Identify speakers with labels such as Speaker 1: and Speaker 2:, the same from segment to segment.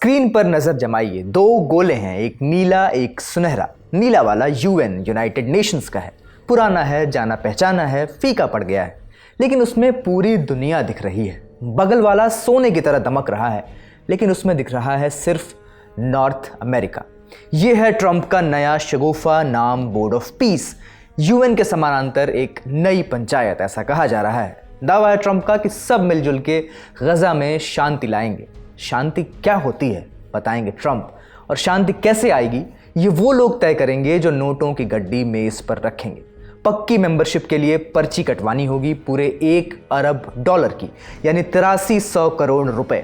Speaker 1: Screen पर नजर जमाइए, दो गोले हैं, एक नीला एक सुनहरा। नीला वाला यूएन यूनाइटेड नेशंस का है, पुराना है, जाना पहचाना है, फीका पड़ गया है, लेकिन उसमें पूरी दुनिया दिख रही है। बगल वाला सोने की तरह दमक रहा है, लेकिन उसमें दिख रहा है सिर्फ नॉर्थ अमेरिका। ये है ट्रंप का नया शगुफा नाम बोर्ड ऑफ पीस। यूएन के समानांतर एक नई पंचायत, ऐसा कहा जा रहा है। दावा है ट्रंप का कि सब मिलजुल के गजा में शांति लाएंगे। शांति क्या होती है बताएंगे ट्रंप, और शांति कैसे आएगी ये वो लोग तय करेंगे जो नोटों की गड्डी मेज पर रखेंगे। पक्की मेंबरशिप के लिए पर्ची कटवानी होगी पूरे $1 अरब की, यानी 8300 करोड़ रुपए।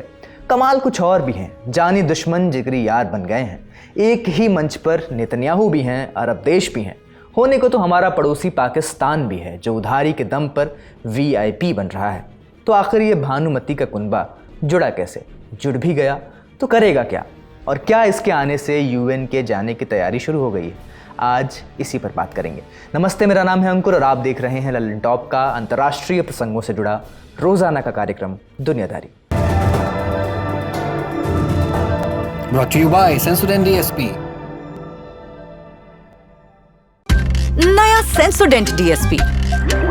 Speaker 1: कमाल कुछ और भी हैं, जानी दुश्मन जिगरी यार बन गए हैं। एक ही मंच पर नेतन्याहू भी हैं, अरब देश भी हैं, होने को तो हमारा पड़ोसी पाकिस्तान भी है जो उधारी के दम पर VIP बन रहा है। तो आखिर ये भानुमति का कुनबा जुड़ा कैसे? जुड़ भी गया तो करेगा क्या? और क्या इसके आने से यूएन के जाने की तैयारी शुरू हो गई है? आज इसी पर बात करेंगे। नमस्ते, मेरा नाम है अंकुर और आप देख रहे हैं ललन टॉप का अंतर्राष्ट्रीय प्रसंगों से जुड़ा रोजाना का कार्यक्रम दुनियादारी।
Speaker 2: Brought to you by Sensodyne DSP।
Speaker 3: नया सेंसोडेंट DSP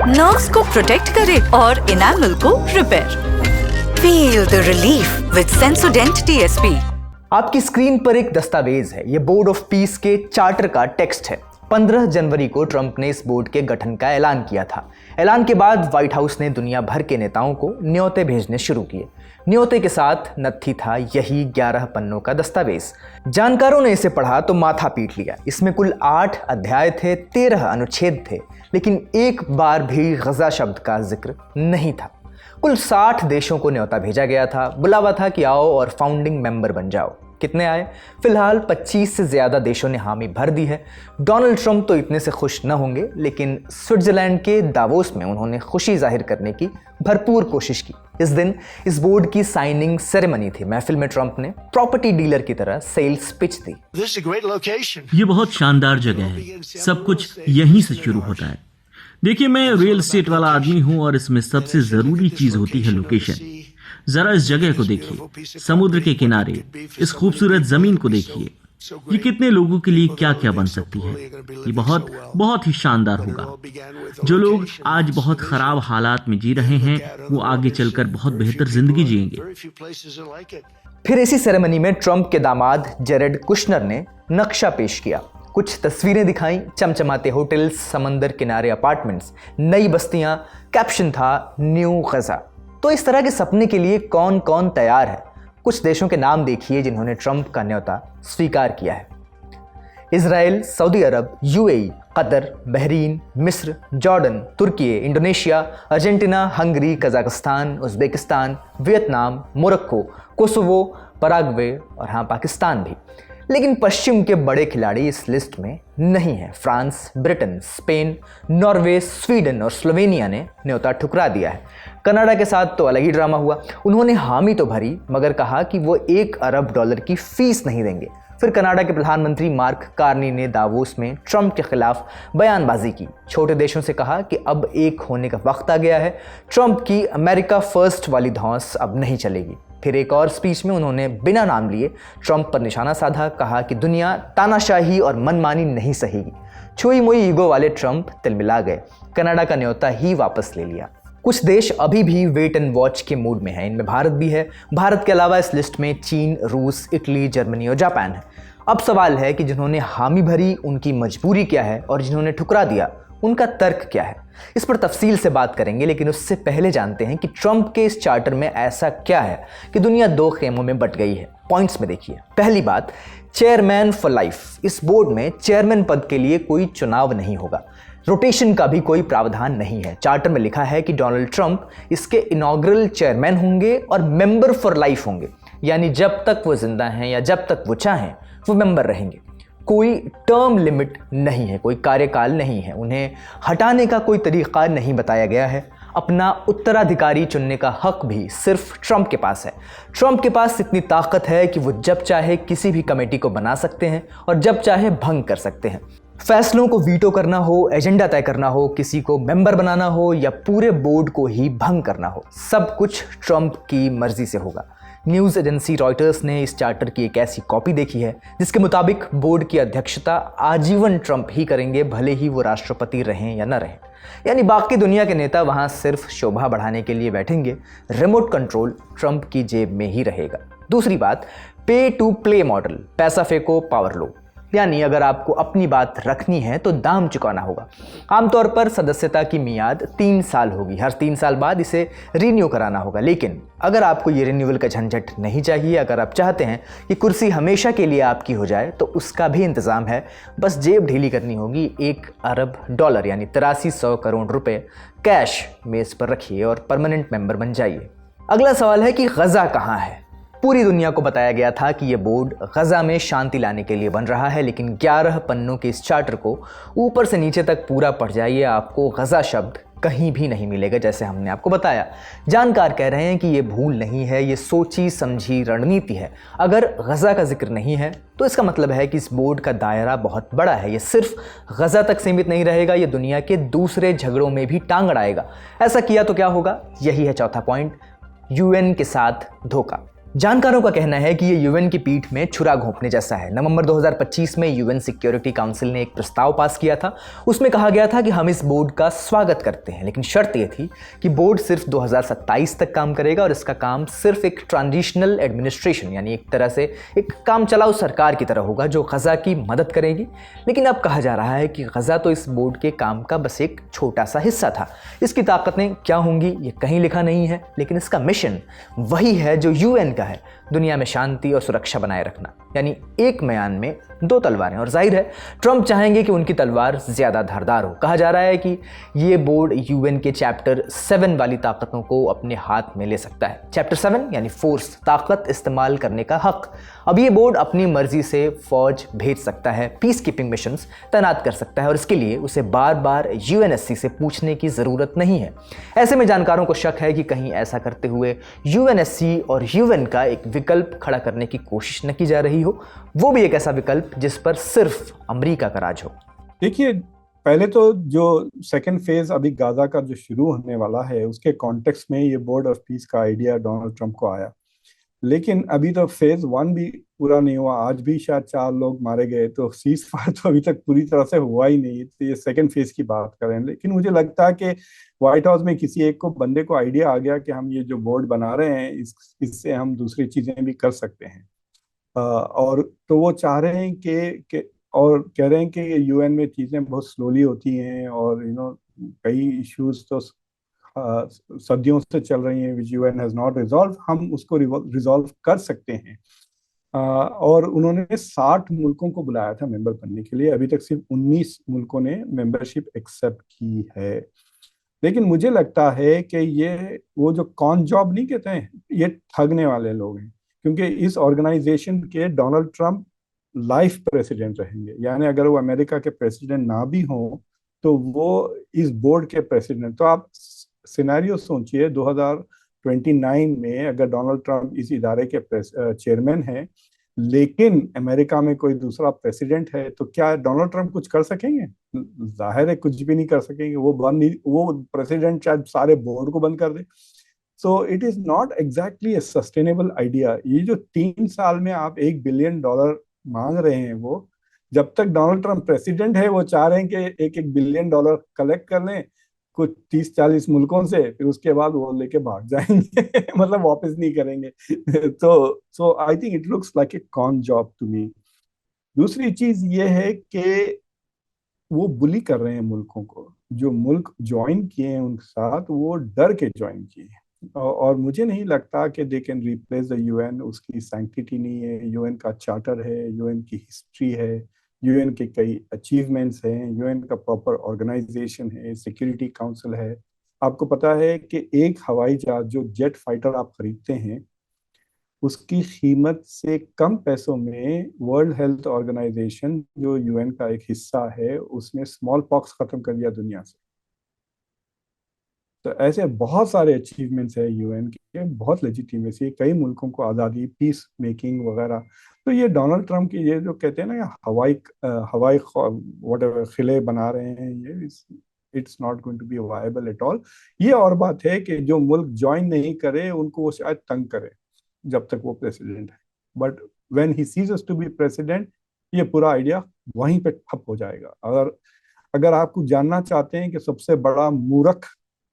Speaker 3: नर्व्स को प्रोटेक्ट करे और इनामल को repair. Feel the relief with Sensodyne DSP।
Speaker 1: आपकी स्क्रीन पर एक दस्तावेज है, ये बोर्ड ऑफ पीस के चार्टर का टेक्स्ट है। 15 जनवरी को ट्रंप ने इस बोर्ड के गठन का ऐलान किया था। ऐलान के बाद व्हाइट हाउस ने दुनिया भर के नेताओं को न्योते भेजने शुरू किए। न्योते के साथ नत्थी था यही 11 पन्नों का दस्तावेज। जानकारों ने इसे पढ़ा तो माथा पीट लिया। इसमें कुल 8 अध्याय थे, 13 अनुच्छेद थे, लेकिन एक बार भी गजा शब्द का जिक्र नहीं था। कुल 60 देशों को न्योता भेजा गया था। बुलावा था कि आओ और फाउंडिंग मेंबर बन जाओ। कितने आए? फिलहाल 25 से ज्यादा देशों ने हामी भर दी है। डोनाल्ड ट्रंप तो इतने से खुश न होंगे, लेकिन स्विट्जरलैंड के दावोस में उन्होंने खुशी जाहिर करने की भरपूर कोशिश की। इस दिन इस बोर्ड की साइनिंग सेरेमनी थी। महफिल में ट्रंप ने प्रॉपर्टी डीलर की तरह सेल्स पिच दी।
Speaker 4: ये बहुत शानदार जगह है, सब कुछ यहीं से शुरू होता है। देखिए, मैं रियल एस्टेट वाला आदमी हूँ और इसमें सबसे जरूरी चीज होती है लोकेशन। जरा इस जगह को देखिए, समुद्र के किनारे, इस खूबसूरत जमीन को देखिए। ये कितने लोगों के लिए क्या क्या बन सकती है। ये बहुत बहुत ही शानदार होगा। जो लोग आज बहुत खराब हालात में जी रहे हैं वो आगे चलकर बहुत बेहतर जिंदगी जिएंगे।
Speaker 1: फिर इसी सेरेमनी में ट्रंप के दामाद जेरेड कुशनर ने नक्शा पेश किया। कुछ तस्वीरें दिखाई, चमचमाते होटल्स, समंदर किनारे अपार्टमेंट्स, नई बस्तियां। कैप्शन था न्यू गजा। तो इस तरह के सपने के लिए कौन कौन तैयार है? कुछ देशों के नाम देखिए जिन्होंने ट्रंप का न्योता स्वीकार किया है। Israel, Saudi Arabia, UAE, Qatar, Bahrain, मिस्र, Jordan, Turkey, Indonesia, Argentina, Hungary, Kazakhstan, Uzbekistan, Vietnam, Morocco, Kosovo, Paraguay और हाँ, पाकिस्तान भी। लेकिन पश्चिम के बड़े खिलाड़ी इस लिस्ट में नहीं है। France, Britain, Spain, Norway, Sweden और स्लोवेनिया ने न्योता ठुकरा दिया है। कनाडा के साथ तो अलग ही ड्रामा हुआ। उन्होंने हामी तो भरी, मगर कहा कि वो $1 अरब की फीस नहीं देंगे। फिर कनाडा के प्रधानमंत्री मार्क कार्नी ने दावोस में ट्रंप के खिलाफ बयानबाजी की। छोटे देशों से कहा कि अब एक होने का वक्त आ गया है। ट्रंप की अमेरिका फर्स्ट वाली धौंस अब नहीं चलेगी। फिर एक और स्पीच में उन्होंने बिना नाम लिए ट्रंप पर निशाना साधा। कहा कि दुनिया तानाशाही और मनमानी नहीं सहेगी। छुई मुई ईगो वाले ट्रंप तिलमिला गए। कनाडा का न्योता ही वापस ले लिया। कुछ देश अभी भी वेट एंड वॉच के मूड में हैं। इनमें भारत भी है। भारत के अलावा इस लिस्ट में चीन, रूस, इटली, जर्मनी और जापान है। अब सवाल है कि जिन्होंने हामी भरी उनकी मजबूरी क्या है और जिन्होंने ठुकरा दिया उनका तर्क क्या है। इस पर तफसील से बात करेंगे, लेकिन उससे पहले जानते हैं कि ट्रंप के इस चार्टर में ऐसा क्या है कि दुनिया 2 खेमों में बट गई है। पॉइंट्स में देखिए। पहली बात, चेयरमैन फॉर लाइफ। इस बोर्ड में चेयरमैन पद के लिए कोई चुनाव नहीं होगा। रोटेशन का भी कोई प्रावधान नहीं है। चार्टर में लिखा है कि डोनाल्ड ट्रंप इसके इनॉग्रल चेयरमैन होंगे और मेंबर फॉर लाइफ होंगे, यानी जब तक वो जिंदा हैं या जब तक वो चाहें वो मेंबर रहेंगे। कोई टर्म लिमिट नहीं है, कोई कार्यकाल नहीं है। उन्हें हटाने का कोई तरीका नहीं बताया गया है। अपना उत्तराधिकारी चुनने का हक भी सिर्फ ट्रंप के पास है। ट्रंप के पास इतनी ताकत है कि वो जब चाहे किसी भी कमेटी को बना सकते हैं और जब चाहे भंग कर सकते हैं। फैसलों को वीटो करना हो, एजेंडा तय करना हो, किसी को मेंबर बनाना हो या पूरे बोर्ड को ही भंग करना हो, सब कुछ ट्रंप की मर्जी से होगा। न्यूज़ एजेंसी रॉयटर्स ने इस चार्टर की एक ऐसी कॉपी देखी है जिसके मुताबिक बोर्ड की अध्यक्षता आजीवन ट्रंप ही करेंगे, भले ही वो राष्ट्रपति रहें या न रहें। यानी बाकी दुनिया के नेता वहाँ सिर्फ शोभा बढ़ाने के लिए बैठेंगे, रिमोट कंट्रोल ट्रंप की जेब में ही रहेगा। दूसरी बात, पे टू प्ले मॉडल, पैसा फेंको पावर लो। यानी अगर आपको अपनी बात रखनी है तो दाम चुकाना होगा। आमतौर पर सदस्यता की मियाद 3 साल होगी, हर 3 साल बाद इसे रिन्यू कराना होगा। लेकिन अगर आपको ये रिन्यूअल का झंझट नहीं चाहिए, अगर आप चाहते हैं कि कुर्सी हमेशा के लिए आपकी हो जाए, तो उसका भी इंतज़ाम है। बस जेब ढीली करनी होगी। $1 अरब यानी 8300 करोड़ रुपए कैश मेज़ पर रखिए और परमानेंट मेंबर बन जाइए। अगला सवाल है कि गज़ा कहाँ है। पूरी दुनिया को बताया गया था कि ये बोर्ड गज़ा में शांति लाने के लिए बन रहा है, लेकिन 11 पन्नों के इस चार्टर को ऊपर से नीचे तक पूरा पढ़ जाइए, आपको गज़ा शब्द कहीं भी नहीं मिलेगा, जैसे हमने आपको बताया। जानकार कह रहे हैं कि ये भूल नहीं है, ये सोची समझी रणनीति है। अगर गज़ा का जिक्र नहीं है तो इसका मतलब है कि इस बोर्ड का दायरा बहुत बड़ा है। ये सिर्फ गज़ा तक सीमित नहीं रहेगा, ये दुनिया के दूसरे झगड़ों में भी टांग अड़ाएगा। ऐसा किया तो क्या होगा? यही है चौथा पॉइंट, यूएन के साथ धोखा। जानकारों का कहना है कि ये यूएन की पीठ में छुरा घोंपने जैसा है। नवंबर 2025 में यूएन सिक्योरिटी काउंसिल ने एक प्रस्ताव पास किया था। उसमें कहा गया था कि हम इस बोर्ड का स्वागत करते हैं, लेकिन शर्त ये थी कि बोर्ड सिर्फ 2027 तक काम करेगा और इसका काम सिर्फ एक ट्रांजिशनल एडमिनिस्ट्रेशन यानी एक तरह से एक काम चलाऊ सरकार की तरह होगा जो गज़ा की मदद करेगी। लेकिन अब कहा जा रहा है कि गज़ा तो इस बोर्ड के काम का बस एक छोटा सा हिस्सा था। इसकी ताकतें क्या होंगी ये कहीं लिखा नहीं है, लेकिन इसका मिशन वही है जो यूएन है, दुनिया में शांति और सुरक्षा बनाए रखना। यानी एक म्यान में 2 तलवारें। और जाहिर है ट्रंप चाहेंगे कि उनकी तलवार ज्यादा धारदार हो। कहा जा रहा है कि ये बोर्ड यूएन के चैप्टर 7 वाली ताकतों को अपने हाथ में ले सकता है। चैप्टर 7 यानी फोर्स, ताकत इस्तेमाल करने का हक। अब ये बोर्ड अपनी मर्जी से फौज भेज सकता है, पीस कीपिंग मिशंस तैनात कर सकता है और इसके लिए उसे बार बार यूएनएससी से पूछने की जरूरत नहीं है। ऐसे में जानकारों को शक है कि कहीं ऐसा करते हुए यूएनएससी और यूएन का एक विकल्प खड़ा करने की कोशिश न की जा रही हो, वो भी एक ऐसा विकल्प जिस पर सिर्फ अमेरिका का राज हो।
Speaker 5: देखिए, पहले तो जो सेकंड फेज अभी गाजा का जो शुरू होने वाला है उसके कॉन्टेक्स्ट में ये बोर्ड ऑफ पीस का आइडिया डोनाल्ड ट्रंप को आया, लेकिन अभी तो फेज 1 भी पूरा नहीं हुआ। आज भी शायद 4 लोग मारे गए, तो सीज फायर तो अभी तक पूरी तरह से हुआ ही नहीं। तो ये सेकंड फेज की बात करें, लेकिन मुझे लगता है कि व्हाइट हाउस में किसी एक को बंदे को आइडिया आ गया कि हम ये जो बोर्ड बना रहे हैं इससे हम दूसरी चीजें भी कर सकते हैं। और तो वो चाह रहे हैं कि और कह रहे हैं कि यूएन में चीजें बहुत स्लोली होती हैं और कई इश्यूज तो सदियों से चल रही हैं विच यूएन हैज नॉट रिजॉल्व, हम उसको रिजॉल्व कर सकते हैं। और उन्होंने 60 मुल्कों को बुलाया था मेंबर बनने के लिए। अभी तक सिर्फ 19 मुल्कों ने मेंबरशिप एक्सेप्ट की है। लेकिन मुझे लगता है कि ये वो जो कॉन जॉब नहीं कहते हैं, ये ठगने वाले लोग हैं, क्योंकि इस ऑर्गेनाइजेशन के डोनाल्ड ट्रंप लाइफ प्रेसिडेंट रहेंगे। यानी अगर वो अमेरिका के प्रेसिडेंट ना भी हों तो वो इस बोर्ड के प्रेसिडेंट। तो आप सिनेरियो सोचिए, 2029 में अगर डोनाल्ड ट्रंप इस इदारे के चेयरमैन हैं लेकिन अमेरिका में कोई दूसरा प्रेसिडेंट है, तो क्या डोनाल्ड ट्रंप कुछ कर सकेंगे? जाहिर है कुछ भी नहीं कर सकेंगे। वो प्रेसिडेंट शायद सारे बोर्ड को बंद कर दे। So it is not exactly a sustainable idea. ये जो 3 साल में आप $1 बिलियन मांग रहे हैं, वो जब तक डोनाल्ड ट्रंप प्रेसिडेंट है वो चाह रहे हैं कि $1 बिलियन कलेक्ट कर लें कुछ 30-40 मुल्कों से, फिर उसके बाद वो लेके भाग जाएंगे मतलब वापस नहीं करेंगे। तो so I think it looks like a con job to me. दूसरी चीज ये है कि वो बुली कर रहे हैं मुल्कों को। जो मुल्क ज्वाइन किए हैं उनके साथ वो डर के ज्वाइन किए हैं, और मुझे नहीं लगता कि they can replace the UN. उसकी सैंक्टिटी नहीं है, यूएन का चार्टर है, यूएन की हिस्ट्री है, यूएन के कई अचीवमेंट्स हैं, यूएन का प्रॉपर ऑर्गेनाइजेशन है, सिक्योरिटी काउंसिल है। आपको पता है कि एक हवाई जहाज जो जेट फाइटर आप खरीदते हैं उसकी कीमत से कम पैसों में वर्ल्ड हेल्थ ऑर्गेनाइजेशन जो यूएन का एक हिस्सा है उसने स्मॉल पॉक्स खत्म कर दिया दुनिया से। तो ऐसे बहुत सारे अचीवमेंट्स है यूएन के, बहुत लेजिटिमेसी, कई मुल्कों को आज़ादी, पीस मेकिंग वगैरह। तो ये डोनाल्ड ट्रंप की ये जो कहते हैं ना हवाई व्हाटएवर खिले बना रहे हैं, ये it's not going to be viable at all. ये और बात है कि जो मुल्क ज्वाइन नहीं करे उनको वो शायद तंग करे। जब तक वो प्रेसिडेंट है, but when he ceases to be president ये पूरा आइडिया वहीं पे ठप हो जाएगा। अगर अगर आपको जानना चाहते हैं कि सबसे बड़ा मूर्ख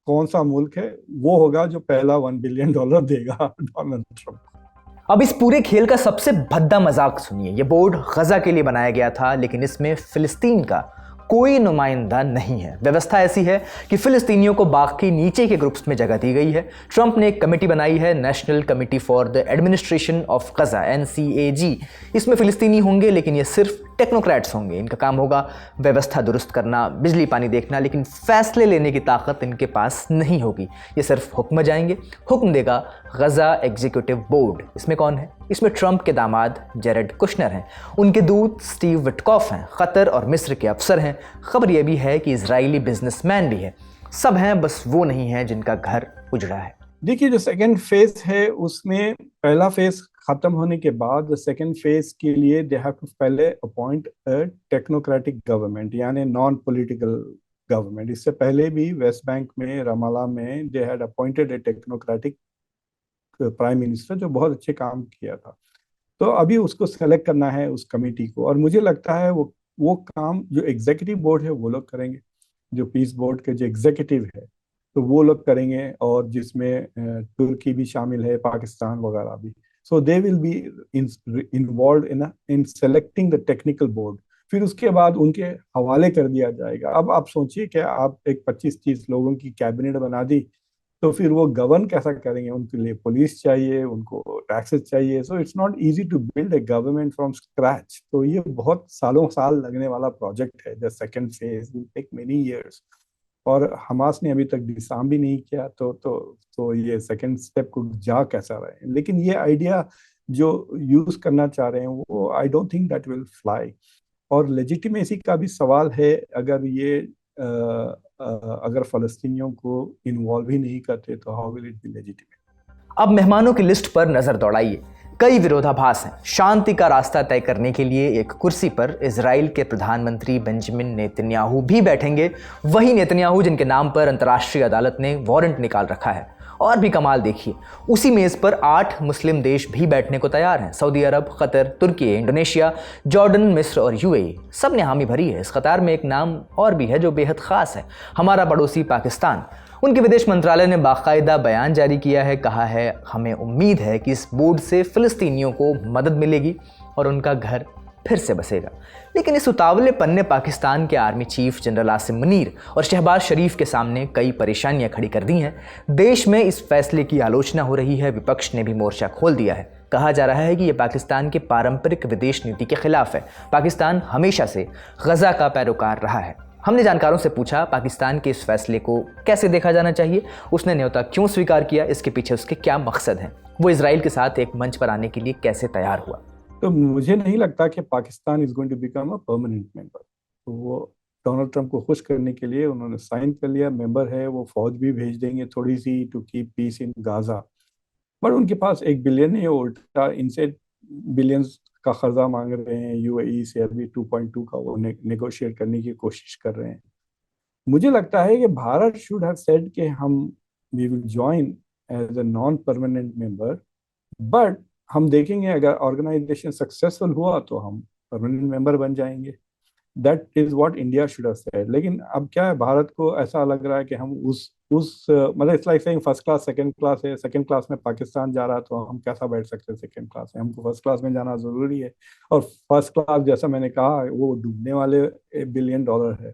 Speaker 5: कौन सा मुल्क है, वो होगा जो पहला $1 बिलियन देगा डोनाल्ड ट्रंप।
Speaker 1: अब इस पूरे खेल का सबसे भद्दा मजाक सुनिए। ये बोर्ड गजा के लिए बनाया गया था, लेकिन इसमें फिलिस्तीन का कोई नुमाइंदा नहीं है। व्यवस्था ऐसी है कि फिलिस्तीनियों को बाकी नीचे के ग्रुप्स में जगह दी गई है। ट्रंप ने एक कमेटी बनाई है, national committee for the administration of Gaza, NCAG। इसमें फिलिस्तीनी होंगे, लेकिन ये सिर्फ टेक्नोक्रेट्स होंगे। इनका काम होगा व्यवस्था दुरुस्त करना, बिजली पानी देखना, लेकिन फैसले लेने की ताकत इनके पास नहीं होगी। ये सिर्फ हुक्म जाएंगे, हुक्म देगा गजा एग्जीक्यूटिव बोर्ड। इसमें कौन है? इसमें ट्रंप के दामाद जेरेड कुशनर हैं, उनके दूत स्टीव विटकॉफ हैं, कतर और मिस्र के अफसर हैं। खबर यह भी है कि इजरायली बिजनेसमैन भी है। सब हैं, बस वो नहीं है जिनका घर उजड़ा है।
Speaker 5: देखिए, जो सेकेंड फेज है उसमें पहला फेज खत्म होने के बाद सेकेंड फेज के लिए दे हैव टू पहले अपॉइंट अ टेक्नोक्रेटिक गवर्नमेंट, यानी नॉन पॉलिटिकल गवर्नमेंट। इससे पहले भी वेस्ट बैंक में, रमाला में they had appointed A technocratic prime minister जो बहुत अच्छे काम किया था। तो अभी उसको सेलेक्ट करना है उस कमेटी को, और मुझे लगता है वो काम जो एग्जीक्यूटिव बोर्ड है वो लोग करेंगे, जो पीस बोर्ड के जो एग्जीक्यूटिव है तो वो लोग करेंगे, और जिसमें तुर्की भी शामिल है, पाकिस्तान वगैरह भी। So they will be involve in selecting the technical board. फिर उसके बाद उनके हवाले कर दिया जाएगा। अब आप सोचिए कि आप एक 25-30 लोगों की कैबिनेट बना दी, तो फिर वो गवर्न कैसा करेंगे? उनके लिए पुलिस चाहिए, उनको टैक्सेस चाहिए। So it's not easy to build a government from scratch. तो ये बहुत सालों साल लगने वाला प्रोजेक्ट है। The second phase will take many years, और हमास ने अभी तक डिसाम भी नहीं किया। तो ये सेकंड स्टेप को जा कैसा रहे। लेकिन ये आइडिया जो यूज करना चाह रहे हैं वो I don't think that will fly. और लेजिटिमेसी का भी सवाल है। अगर ये अगर फलस्तीनियों को इन्वॉल्व ही नहीं करते तो how will it be legitimate.
Speaker 1: अब मेहमानों की लिस्ट पर नजर दौड़ाइए। कई विरोधाभास हैं। शांति का रास्ता तय करने के लिए एक कुर्सी पर इजराइल के प्रधानमंत्री बेंजामिन नेतन्याहू भी बैठेंगे, वही नेतन्याहू जिनके नाम पर अंतर्राष्ट्रीय अदालत ने वारंट निकाल रखा है। और भी कमाल देखिए, उसी मेज पर 8 मुस्लिम देश भी बैठने को तैयार हैं। सऊदी अरब, कतर, तुर्की, इंडोनेशिया, जॉर्डन, मिस्र और UAE, सब ने हामी भरी है। इस कतार में एक नाम और भी है जो बेहद खास है, हमारा पड़ोसी पाकिस्तान। उनके विदेश मंत्रालय ने बाकायदा बयान जारी किया है, कहा है हमें उम्मीद है कि इस बोर्ड से फिलिस्तीनियों को मदद मिलेगी और उनका घर फिर से बसेगा। लेकिन इस उतावलेपन ने पाकिस्तान के army chief general Asim Munir और शहबाज शरीफ के सामने कई परेशानियां खड़ी कर दी हैं। देश में इस फैसले की आलोचना हो रही है, विपक्ष ने भी मोर्चा खोल दिया है। कहा जा रहा है कि यह पाकिस्तान के पारंपरिक विदेश नीति के खिलाफ है। पाकिस्तान हमेशा से गजा का पैरोकार रहा है। हमने जानकारों से पूछा पाकिस्तान के इस फैसले को कैसे देखा जाना चाहिए, उसने न्योता क्यों स्वीकार किया, इसके पीछे उसके क्या मकसद हैं, वो इजराइल के साथ एक मंच पर आने के लिए कैसे तैयार हुआ।
Speaker 5: तो मुझे नहीं लगता कि Pakistan is going to become a permanent member. तो वो डोनाल्ड ट्रंप को खुश करने के लिए उन्होंने साइन कर लिया, मेंबर है। वो फौज भी भेज देंगे थोड़ी सी to keep peace in Gaza. But उनके पास 1 बिलियन है, उल्टा इनसे बिलियंस का कर्जा मांग रहे हैं। UAE से अभी 2.2 का वो नेगोशिएट करने की कोशिश कर रहे हैं। मुझे लगता है कि भारत शुड हैव सेड कि हम we will join as a non permanent member, but हम देखेंगे अगर ऑर्गेनाइजेशन सक्सेसफुल हुआ तो हम परमानेंट मेंबर बन जाएंगे। That is what India should have said. लेकिन अब क्या है, भारत को ऐसा लग रहा है कि हम उस मतलब it's like saying first class second class है। सेकंड क्लास में पाकिस्तान जा रहा है तो हम कैसा बैठ सकते हैं सेकंड क्लास में? हमको फर्स्ट क्लास में जाना जरूरी है। और फर्स्ट क्लास जैसा मैंने कहा वो डूबने वाले $1 बिलियन है।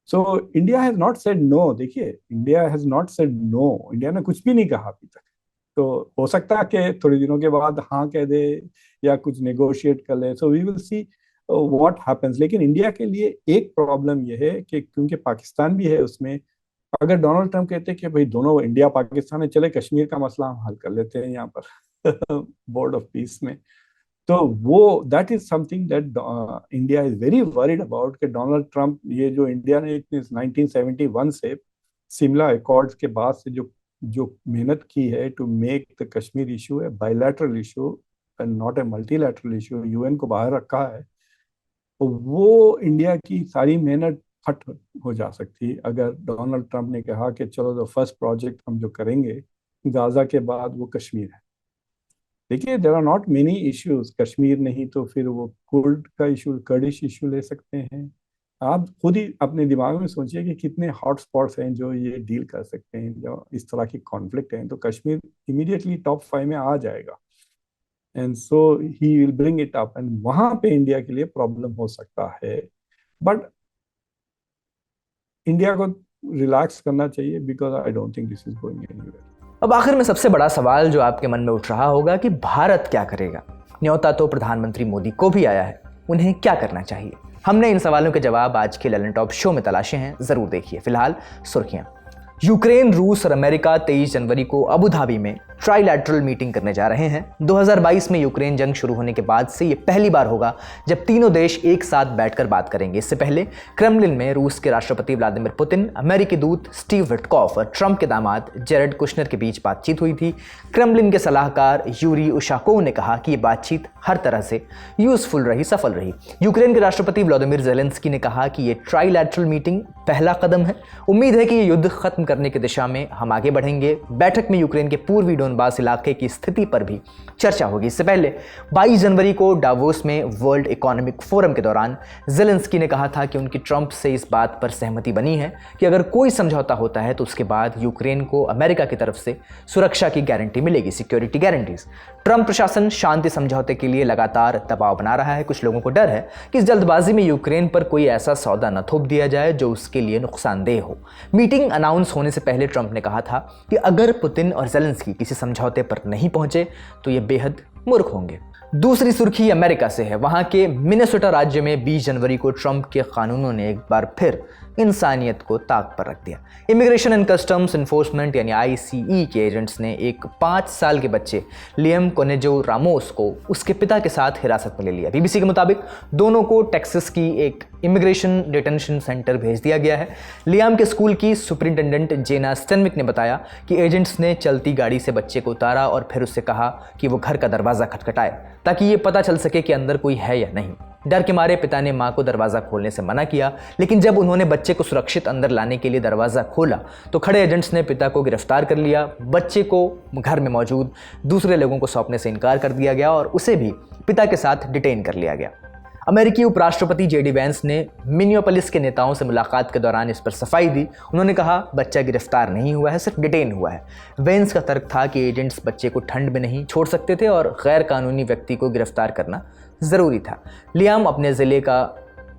Speaker 5: So India has not said no. देखिए, India has not said no. India ने कुछ भी नहीं कहा अभी तक। तो हो सकता है कि थोड़े दिनों के बाद हाँ कह दे या कुछ नेगोशिएट कर ले। So we will see what happens. लेकिन इंडिया के लिए एक प्रॉब्लम यह है कि क्योंकि पाकिस्तान भी है उसमें, अगर डोनाल्ड ट्रंप कहते हैं कि भाई दोनों इंडिया पाकिस्तान है, चले कश्मीर का मसला हम हल कर लेते हैं यहाँ पर बोर्ड ऑफ पीस में, तो वो that is something that India is very worried about. कि डोनाल्ड ट्रंप, ये जो इंडिया ने 1971 से शिमला अकॉर्ड्स के बाद से जो मेहनत की है to make the Kashmir issue a bilateral issue and not a multilateral issue, UN को बाहर रखा है, तो वो इंडिया की सारी मेहनत फट हो जा सकती अगर डोनाल्ड ट्रंप ने कहा कि चलो द फर्स्ट प्रोजेक्ट हम जो करेंगे गाजा के बाद वो कश्मीर है। देखिए, there are not many issues, Kashmir नहीं तो फिर वो कुर्द का इशू, कर्डिश इशू ले सकते हैं। आप खुद ही अपने दिमाग में सोचिए कि कितने हॉट स्पॉट्स हैं जो ये डील कर सकते हैं, जो इस तरह की कॉन्फ्लिक्ट हैं, तो कश्मीर इमीडिएटली टॉप 5 में आ जाएगा। And so he will bring it up, and वहां पे इंडिया के लिए प्रॉब्लम हो सकता है। बट इंडिया को रिलैक्स करना चाहिए, because I don't think this is going anywhere.
Speaker 1: अब आखिर में सबसे बड़ा सवाल जो आपके मन में उठ रहा होगा कि भारत क्या करेगा। न्योता तो प्रधानमंत्री मोदी को भी आया है, उन्हें क्या करना चाहिए। हमने इन सवालों के जवाब आज के ललन टॉप शो में तलाशे हैं, जरूर देखिए। फिलहाल सुर्खियां। यूक्रेन, रूस और अमेरिका 23 जनवरी को अबू धाबी में ट्राइलैटरल मीटिंग करने जा रहे हैं। 2022 में यूक्रेन जंग शुरू होने के बाद से ये पहली बार होगा जब तीनों देश एक साथ बैठकर बात करेंगे। इससे पहले क्रेमलिन में रूस के राष्ट्रपति व्लादिमीर पुतिन, अमेरिकी दूत स्टीव विटकॉफ और ट्रंप के दामाद जेरेड कुशनर के बीच बातचीत हुई थी। क्रेमलिन के सलाहकार यूरी उशाकोव ने कहा कि ये बातचीत हर तरह से यूजफुल रही, सफल रही। यूक्रेन के राष्ट्रपति व्लादिमीर ज़ेलेंस्की ने कहा कि ये ट्राइलैटरल मीटिंग पहला कदम है। उम्मीद है कि ये युद्ध खत्म करने की दिशा में हम आगे बढ़ेंगे। बैठक में यूक्रेन के पूर्वी डोनबास इलाके की स्थिति पर भी चर्चा होगी। इससे पहले 22 जनवरी को डावोस में वर्ल्ड इकोनॉमिक फोरम के दौरान ज़ेलेंस्की ने कहा था कि उनकी ट्रंप से इस बात पर सहमति बनी है कि अगर कोई समझौता होता है तो उसके बाद यूक्रेन को अमेरिका की तरफ से सुरक्षा की गारंटी मिलेगी, सिक्योरिटी गारंटीज। ट्रंप प्रशासन शांति समझौते के लिए लगातार दबाव बना रहा है। कुछ लोगों को डर है कि इस जल्दबाजी में यूक्रेन पर कोई ऐसा सौदा न थोप दिया जाए जो उसके लिए नुकसानदेह हो। मीटिंग अनाउंस होने से पहले ट्रंप ने कहा था कि अगर पुतिन और ज़ेलेंस्की किसी समझौते पर नहीं पहुंचे तो ये बेहद मूर्ख होंगे। दूसरी सुर्खी अमेरिका से है। वहां के मिनेसोटा राज्य में 20 जनवरी को ट्रंप के कानूनों ने एक बार फिर इंसानियत को ताक पर रख दिया। इमिग्रेशन एंड कस्टम्स इन्फोर्समेंट यानी ICE के एजेंट्स ने एक 5 साल के बच्चे लियम कोनेजो रामोस को उसके पिता के साथ हिरासत में ले लिया। BBC के मुताबिक दोनों को टेक्सास की एक इमिग्रेशन डिटेंशन सेंटर भेज दिया गया है। लियाम के स्कूल की सुपरिटेंडेंट जेना स्टेनविक ने बताया कि एजेंट्स ने चलती गाड़ी से बच्चे को उतारा और फिर उससे कहा कि वो घर का दरवाज़ा खटखटाए ताकि ये पता चल सके कि अंदर कोई है या नहीं। डर के मारे पिता ने मां को दरवाज़ा खोलने से मना किया, लेकिन जब उन्होंने बच्चे को सुरक्षित अंदर लाने के लिए दरवाज़ा खोला तो खड़े एजेंट्स ने पिता को गिरफ्तार कर लिया। बच्चे को घर में मौजूद दूसरे लोगों को सौंपने से इनकार कर दिया गया और उसे भी पिता के साथ डिटेन कर लिया गया। अमेरिकी उपराष्ट्रपति JD वैंस ने मिनियोपोलिस के नेताओं से मुलाकात के दौरान इस पर सफाई दी। उन्होंने कहा बच्चा गिरफ्तार नहीं हुआ है, सिर्फ डिटेन हुआ है। वैंस का तर्क था कि एजेंट्स बच्चे को ठंड में नहीं छोड़ सकते थे और गैर कानूनी व्यक्ति को गिरफ्तार करना ज़रूरी था। लियाम अपने ज़िले का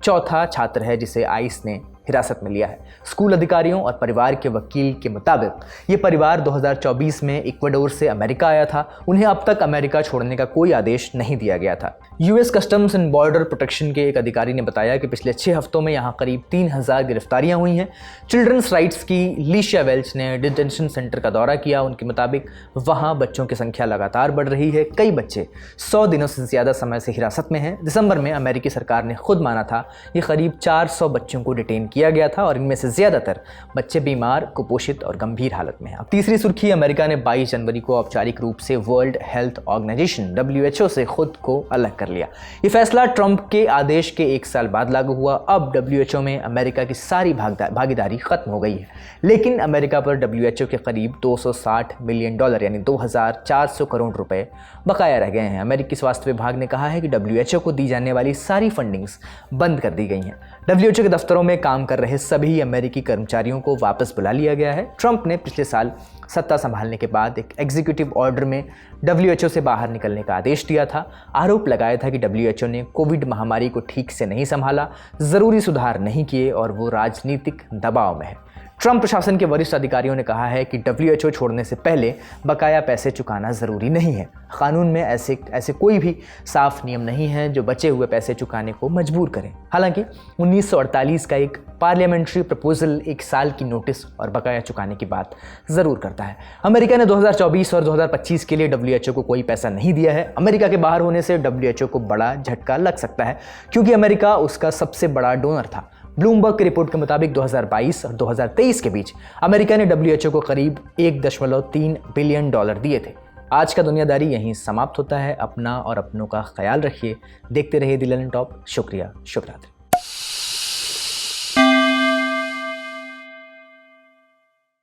Speaker 1: चौथा छात्र है जिसे आइस ने हिरासत में लिया है। स्कूल अधिकारियों और परिवार के वकील के मुताबिक ये परिवार 2024 में इक्वाडोर से अमेरिका आया था। उन्हें अब तक अमेरिका छोड़ने का कोई आदेश नहीं दिया गया था। US customs and border protection के एक अधिकारी ने बताया कि पिछले 6 हफ्तों में यहाँ करीब 3000 गिरफ्तारियां हुई हैं। चिल्ड्रंस राइट्स की लीशिया वेल्च ने डिटेंशन सेंटर का दौरा किया। उनके मुताबिक वहाँ बच्चों की संख्या लगातार बढ़ रही है। कई बच्चे 100 दिनों से ज़्यादा समय से हिरासत में हैं। दिसंबर में अमेरिकी सरकार ने खुद माना था कि करीब 400 बच्चों को डिटेन किया गया था और इनमें से ज़्यादातर बच्चे बीमार, कुपोषित और गंभीर हालत में हैं। अब तीसरी सुर्खी, अमेरिका ने 22 जनवरी को औपचारिक रूप से वर्ल्ड हेल्थ ऑर्गेनाइजेशन WHO से खुद को अलग कर लिया। ये फैसला ट्रंप के आदेश के 1 साल बाद लागू हुआ। अब WHO में अमेरिका की सारी भागीदारी खत्म हो गई है, लेकिन अमेरिका पर WHO के करीब $260 मिलियन यानी 2400 करोड़ रुपए बकाया रह गए हैं। अमेरिकी स्वास्थ्य विभाग ने कहा है कि WHO को दी जाने वाली सारी फंडिंग्स बंद कर दी गई हैं। WHO के दफ्तरों में काम कर रहे सभी अमेरिकी कर्मचारियों को वापस बुला लिया गया है। ट्रंप ने पिछले साल सत्ता संभालने के बाद एक एग्जीक्यूटिव ऑर्डर में WHO से बाहर निकलने का आदेश दिया था। आरोप लगाया था कि WHO ने कोविड महामारी को ठीक से नहीं संभाला, ज़रूरी सुधार नहीं किए और वो राजनीतिक दबाव में है। ट्रंप प्रशासन के वरिष्ठ अधिकारियों ने कहा है कि WHO छोड़ने से पहले बकाया पैसे चुकाना ज़रूरी नहीं है। कानून में ऐसे कोई भी साफ नियम नहीं है जो बचे हुए पैसे चुकाने को मजबूर करें। हालांकि 1948 का एक पार्लियामेंट्री प्रपोजल 1 साल की नोटिस और बकाया चुकाने की बात ज़रूर करता है। अमेरिका ने 2024 और 2025 के लिए WHO को कोई पैसा नहीं दिया है। अमेरिका के बाहर होने से WHO को बड़ा झटका लग सकता है क्योंकि अमेरिका उसका सबसे बड़ा डोनर था। ब्लूमबर्ग की रिपोर्ट के मुताबिक 2022 और 2023 के बीच अमेरिका ने WHO को करीब $1.3 बिलियन दिए थे। आज का दुनियादारी यहीं समाप्त होता है। अपना और अपनों का ख्याल रखिए। देखते रहिए द ललन टॉप। शुक्रिया, शुभ रात्रि।